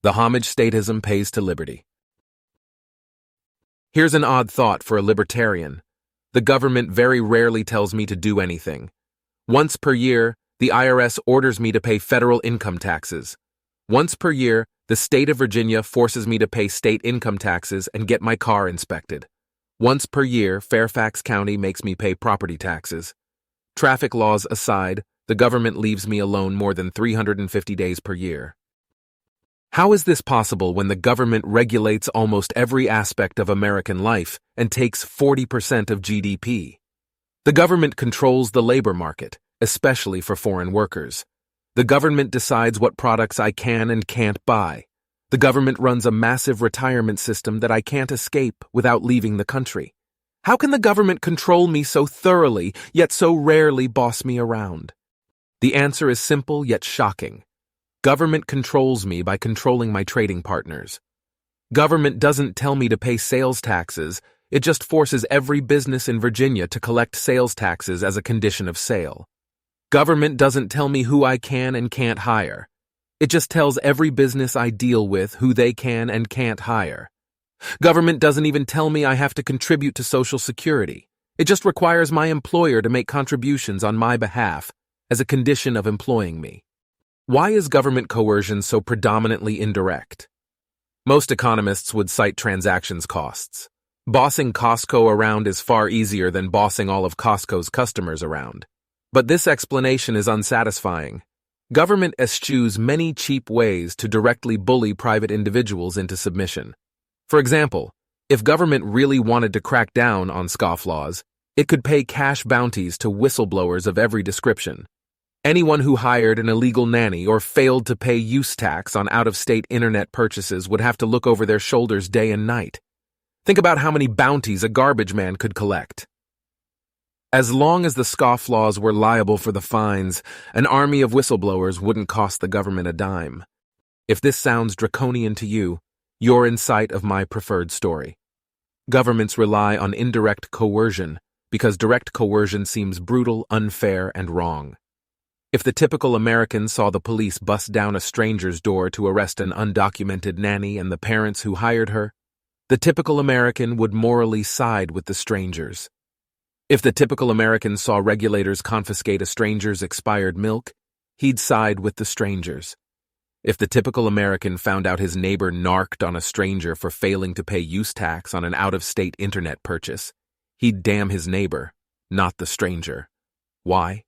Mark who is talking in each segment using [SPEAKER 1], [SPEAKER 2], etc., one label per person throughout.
[SPEAKER 1] The homage statism pays to liberty. Here's an odd thought for a libertarian. The government very rarely tells me to do anything. Once per year, the IRS orders me to pay federal income taxes. Once per year, the state of Virginia forces me to pay state income taxes and get my car inspected. Once per year, Fairfax County makes me pay property taxes. Traffic laws aside, the government leaves me alone more than 350 days per year. How is this possible when the government regulates almost every aspect of American life and takes 40% of GDP? The government controls the labor market, especially for foreign workers. The government decides what products I can and can't buy. The government runs a massive retirement system that I can't escape without leaving the country. How can the government control me so thoroughly, yet so rarely boss me around? The answer is simple yet shocking. Government controls me by controlling my trading partners. Government doesn't tell me to pay sales taxes, it just forces every business in Virginia to collect sales taxes as a condition of sale. Government doesn't tell me who I can and can't hire. It just tells every business I deal with who they can and can't hire. Government doesn't even tell me I have to contribute to Social Security. It just requires my employer to make contributions on my behalf as a condition of employing me. Why is government coercion so predominantly indirect? Most economists would cite transactions costs. Bossing Costco around is far easier than bossing all of Costco's customers around. But this explanation is unsatisfying. Government eschews many cheap ways to directly bully private individuals into submission. For example, if government really wanted to crack down on scofflaws, it could pay cash bounties to whistleblowers of every description. Anyone who hired an illegal nanny or failed to pay use tax on out-of-state internet purchases would have to look over their shoulders day and night. Think about how many bounties a garbage man could collect. As long as the scofflaws were liable for the fines, an army of whistleblowers wouldn't cost the government a dime. If this sounds draconian to you, you're in sight of my preferred story. Governments rely on indirect coercion because direct coercion seems brutal, unfair, and wrong. If the typical American saw the police bust down a stranger's door to arrest an undocumented nanny and the parents who hired her, the typical American would morally side with the strangers. If the typical American saw regulators confiscate a stranger's expired milk, he'd side with the strangers. If the typical American found out his neighbor narked on a stranger for failing to pay use tax on an out-of-state internet purchase, he'd damn his neighbor, not the stranger. Why?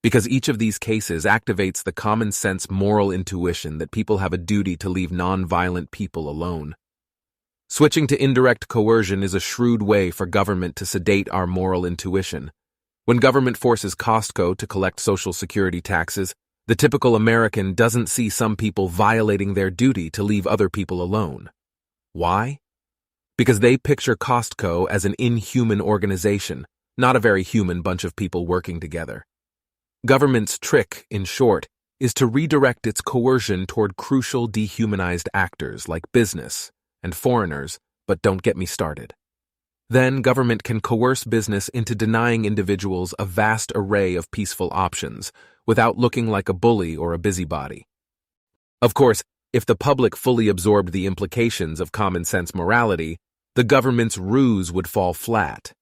[SPEAKER 1] Because each of these cases activates the common-sense moral intuition that people have a duty to leave non-violent people alone. Switching to indirect coercion is a shrewd way for government to sedate our moral intuition. When government forces Costco to collect Social Security taxes, the typical American doesn't see some people violating their duty to leave other people alone. Why? Because they picture Costco as an inhuman organization, not a very human bunch of people working together. Government's trick, in short, is to redirect its coercion toward crucial dehumanized actors like business and foreigners, but don't get me started. Then government can coerce business into denying individuals a vast array of peaceful options without looking like a bully or a busybody. Of course, if the public fully absorbed the implications of common-sense morality, the government's ruse would fall flat.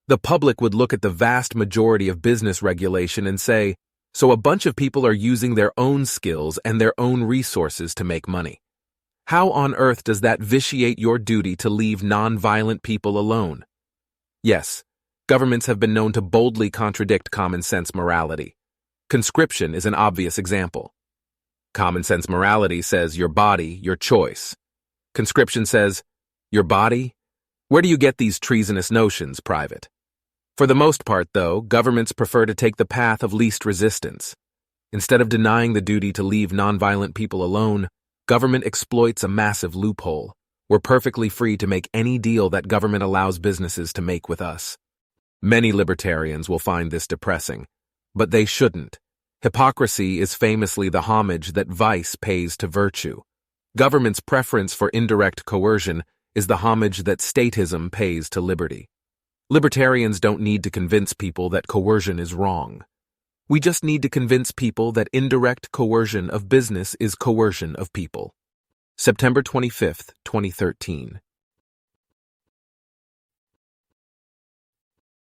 [SPEAKER 1] The public would look at the vast majority of business regulation and say, so a bunch of people are using their own skills and their own resources to make money. How on earth does that vitiate your duty to leave non-violent people alone? Yes, governments have been known to boldly contradict common-sense morality. Conscription is an obvious example. Common-sense morality says your body, your choice. Conscription says, your body? Where do you get these treasonous notions, Private? For the most part, though, governments prefer to take the path of least resistance. Instead of denying the duty to leave nonviolent people alone, government exploits a massive loophole. We're perfectly free to make any deal that government allows businesses to make with us. Many libertarians will find this depressing, but they shouldn't. Hypocrisy is famously the homage that vice pays to virtue. Government's preference for indirect coercion is the homage that statism pays to liberty. Libertarians don't need to convince people that coercion is wrong. We just need to convince people that indirect coercion of business is coercion of people. September 25th, 2013.